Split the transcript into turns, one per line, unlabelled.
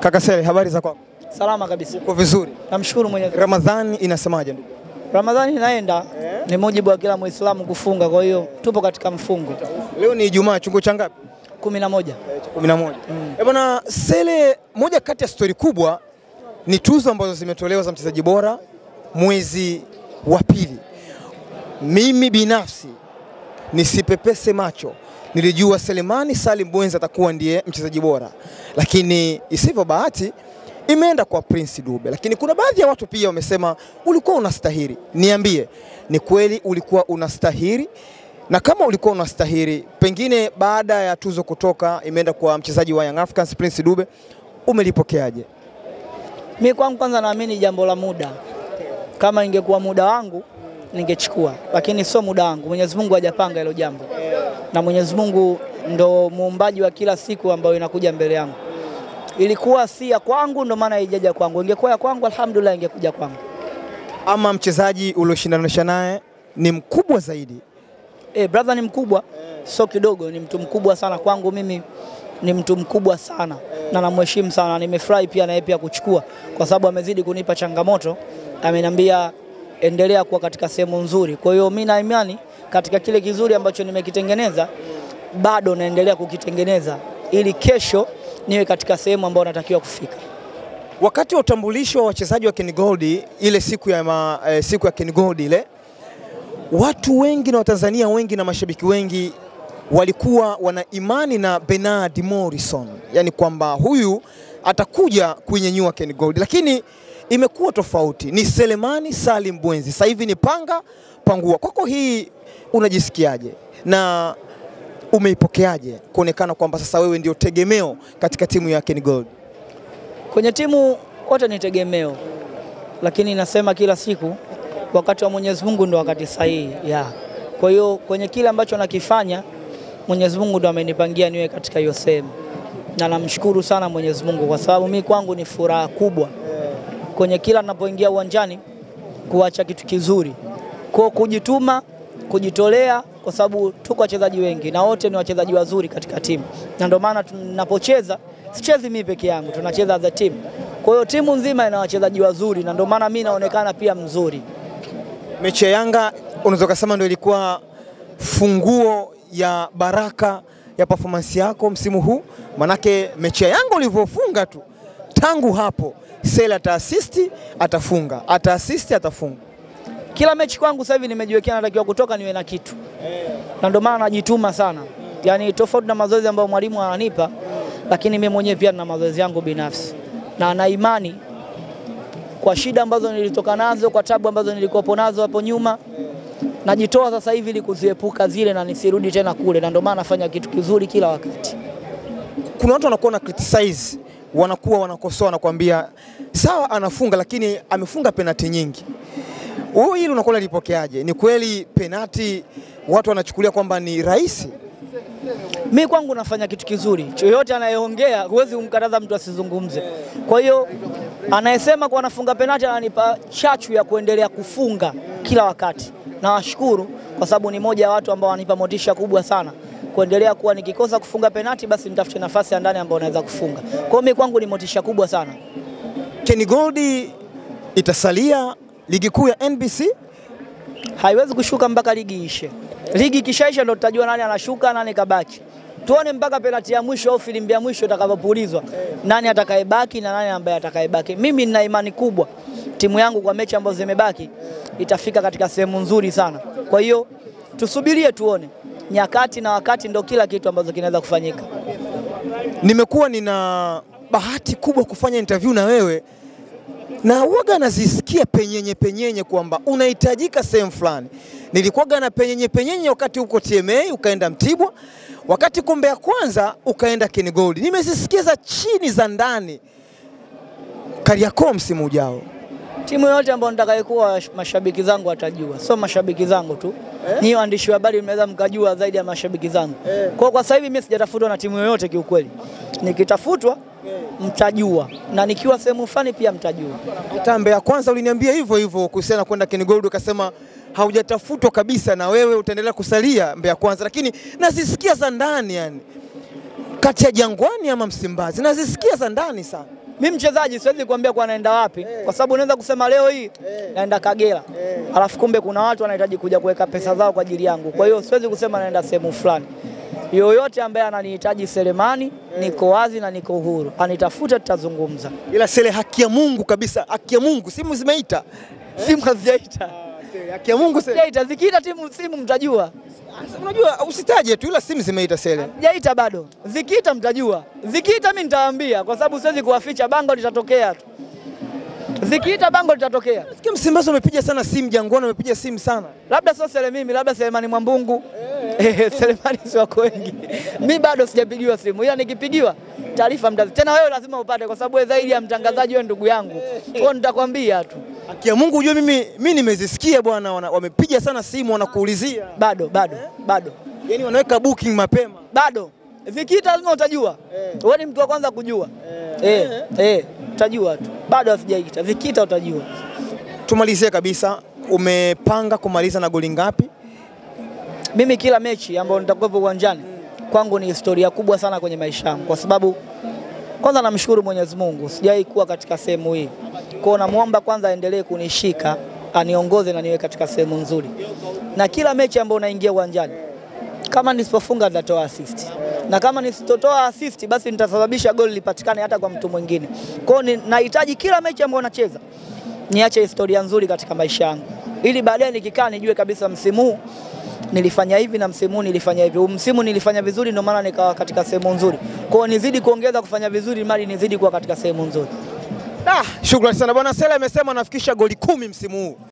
Kaka Sele, habari za kwako?
Salama kabisa.
Uko vizuri?
Namshukuru Mwenyezi Mungu.
Ramadhani inasemaje ndugu?
Ramadhani inaenda, ni mujibu wa kila Muislamu kufunga, kwa hiyo tupo katika mfungo.
Leo ni Ijumaa, chungu cha ngapi?
11.
11. Bwana Sele, moja kati ya stori kubwa ni tuzo ambazo zimetolewa za mchezaji bora mwezi wa pili. Mimi binafsi nisipepese macho, nilijua Selemani Salim Bwenzi atakuwa ndiye mchezaji bora, lakini isivyo bahati imeenda kwa Prince Dube. Lakini kuna baadhi ya watu pia wamesema ulikuwa unastahili. Niambie, ni kweli ulikuwa unastahili? Na kama ulikuwa unastahili, pengine baada ya tuzo kutoka imeenda kwa mchezaji wa Young Africans Prince Dube, umelipokeaje?
Mimi kwangu kwanza naamini jambo la muda. Kama ingekuwa muda wangu ningechukua, lakini sio muda wangu. Mwenyezi Mungu hajapanga hilo jambo. Na Mwenyezi Mungu ndo muumbaji wa kila siku ambayo inakuja mbele yangu. Ilikuwa si ya kwangu, ndo maana haijaja kwangu. Ingekuwa ya kwangu, alhamdulillah, ingekuja kwangu.
Ama mchezaji ulioshindanisha naye ni mkubwa zaidi?
Brother ni mkubwa, sio kidogo, ni mtu mkubwa sana kwangu mimi, ni mtu mkubwa sana na namheshimu sana. Nimefurahi pia na yeye pia kuchukua, kwa sababu amezidi kunipa changamoto. Ameniambia endelea kuwa katika sehemu nzuri. Kwa hiyo mimi na imani katika kile kizuri ambacho nimekitengeneza, bado naendelea kukitengeneza ili kesho niwe katika sehemu ambayo natakiwa kufika.
Wakati wa utambulisho wa wachezaji wa Ken Gold, ile siku ya Ken Gold ile, watu wengi na Watanzania wengi na mashabiki wengi walikuwa wana imani na Bernard Morrison, yani kwamba huyu atakuja kuinyanyua Ken Gold, lakini imekuwa tofauti. Ni Selemani Salim Bwenzi, sasa hivi ni panga pangua. Kwako hii unajisikiaje na umeipokeaje kuonekana kwamba sasa wewe ndio tegemeo katika timu ya Ken Gold?
Kwenye timu wote ni tegemeo, lakini nasema kila siku wakati wa Mwenyezi Mungu ndio wakati sahihi. Kwa hiyo kwenye kile ambacho nakifanya, Mwenyezi Mungu ndio amenipangia niwe katika hiyo sehemu. Na namshukuru sana Mwenyezi Mungu, kwa sababu mimi kwangu ni furaha kubwa kwenye kila ninapoingia uwanjani kuacha kitu kizuri. Kwa kujituma, kujitolea, kwa sababu tuko wachezaji wengi na wote ni wachezaji wazuri katika timu. Na ndio maana tunapocheza sichezi mimi peke yangu, tunacheza as a team. Kwa hiyo timu nzima ina wachezaji wazuri na ndio maana mimi naonekana pia mzuri.
Mechi ya Yanga unaweza kusema ndio ilikuwa funguo ya baraka ya performance yako msimu huu, manake mechi ya Yanga ulivyofunga tu, tangu hapo Sele ata-assist atafunga, ata-assist atafunga.
Kila mechi kwangu sasa hivi nimejiwekea natakiwa kutoka niwe na kitu. Na ndio maana najituma sana. Yani tofauti na mazoezi ambayo mwalimu ananipa, lakini mimi mwenyewe pia nina mazoezi yangu binafsi. Na na imani kwa shida ambazo nilitoka nazo, kwa tabu ambazo nilikuwa nazo hapo nyuma, najitoa sasa hivi ili kuziepuka zile na nisirudi tena kule, na ndio maana nafanya kitu kizuri kila wakati.
Kuna watu wanakuwa na criticize, wanakuwa wanakosoa na kuambia sawa anafunga lakini amefunga penalti nyingi. Wewe hili unakuwa lipokeaje? Ni kweli penalti watu wanachukulia kwamba ni rahisi?
Mimi kwangu nafanya kitu kizuri. Yoyote anayeongea huwezi kumkataza mtu asizungumze. Kwa hiyo anayesema kwa anafunga penalti ananipa chachu ya kuendelea kufunga kila wakati. Nawashukuru kwa sababu ni moja ya watu ambao wanipa motisha kubwa sana kuendelea kuwa nikikosa kufunga penalti basi nitafute nafasi ya ndani ambayo naweza kufunga. Kwa hiyo mimi kwangu ni motisha kubwa sana.
Ken Gold itasalia ligi kuu ya NBC?
Haiwezi kushuka mpaka ligi ishe. Ligi kishaisha ndo tutajua nani anashuka nani kabaki. Tuone mpaka penalti ya mwisho au filimbi ya mwisho itakapopulizwa nani atakayebaki na nani ambaye atakayebaki. Mimi nina imani kubwa timu yangu kwa mechi ambazo zimebaki itafika katika sehemu nzuri sana. Kwa hiyo tusubirie tuone. Nyakati na wakati ndo kila kitu ambacho kinaweza kufanyika.
Nimekuwa nina bahati kubwa kufanya interview na wewe, na uwaga nazisikia penyenye kwamba unahitajika sehemu fulani. Nilikuwaga na penyenye wakati uko TMA ukaenda Mtibwa, wakati kombe ya kwanza ukaenda Ken Gold. Nimezisikiza chini za ndani Kariakoo msimu ujao.
Timu yote ambayo nitakayekuwa mashabiki zangu watajua. Sio mashabiki zangu tu. Ni waandishi wa habari mnaweza mkajua zaidi ya mashabiki zangu. Kwa sasa hivi mimi sijatafutwa na timu yoyote kiukweli. Nikitafutwa mtajua na nikiwa sehemu fulani pia mtajua.
Tambe ya kwanza uliniambia hivyo kuhusiana kwenda Ken Gold, ukasema haujatafutwa kabisa na wewe utaendelea kusalia Mbeya Kwanza, lakini nazisikia za ndani yani kati ya Jangwani ama Msimbazi? Nazisikia za ndani sana.
Mimi mchezaji siwezi kuambia kwa naenda wapi, kwa sababu unaweza kusema leo hii naenda Kagera, alafu kumbe kuna watu wanahitaji kuja kuweka pesa zao kwa ajili yangu. Kwa hiyo siwezi kusema naenda sehemu fulani. Yoyote ambaye ananihitaji Selemani, niko wazi na niko uhuru. Anitafuta, tutazungumza.
Ila Sele, haki ya Mungu kabisa, haki ya Mungu, simu zimeita.
Simu hazijaita.
Haki ya Mungu Sele.
Hazijaita, zikiita simu mtajua.
Unajua usitaje tu, ila simu zimeita Sele.
Hazijaita bado. Zikiita mtajua. Zikiita mimi nitawaambia, kwa sababu siwezi kuwaficha, bango litatokea tu. Zikiita bango litatokea.
Nasikia Msimbazi wamepiga sana simu, Jangwani wamepiga simu sana.
Labda sio Sele mimi, labda Selemani Mwambungu. Selemani si wako wengi. Mimi bado sijapigiwa simu. Ila nikipigiwa taarifa tena wewe lazima upate, kwa sababu wewe zaidi ya mtangazaji, wewe ndugu yangu. Kwa nitakwambia tu.
Haki ya Mungu, ujue mimi nimezisikia bwana, wamepiga sana simu wanakuulizia.
Bado.
Yaani wanaweka booking mapema.
Bado. Zikiita lazima utajua. Wewe ni mtu wa kwanza kujua. Utajua tu. Bado hasijaita. Zikiita utajua.
Tumalizie kabisa, umepanga kumaliza na goli ngapi?
Mimi kila mechi ambayo nitakuwepo uwanjani kwangu ni historia kubwa sana kwenye maisha yangu, kwa sababu kwanza namshukuru Mwenyezi Mungu sijawahi kuwa katika sehemu hii. Kwa namuomba kwanza aendelee kunishika, aniongoze na niwe katika sehemu nzuri. Na kila mechi ambayo naingia uwanjani, kama nisipofunga nitatoa assist. Na kama nisitotoa assist basi nitasababisha goli lipatikane hata kwa mtu mwingine. Kwa hiyo nahitaji kila mechi ambayo nacheza niache historia nzuri katika maisha yangu, ili baadaye nikikaa nijue kabisa msimu huu nilifanya hivi na msimu huu nilifanya hivi. Msimu nilifanya vizuri ndio maana nikawa katika sehemu nzuri. Kwa hiyo nizidi kuongeza kufanya vizuri mali nizidi kuwa katika sehemu nzuri.
Shukrani sana bwana. Sele amesema anafikisha goli 10 msimu huu.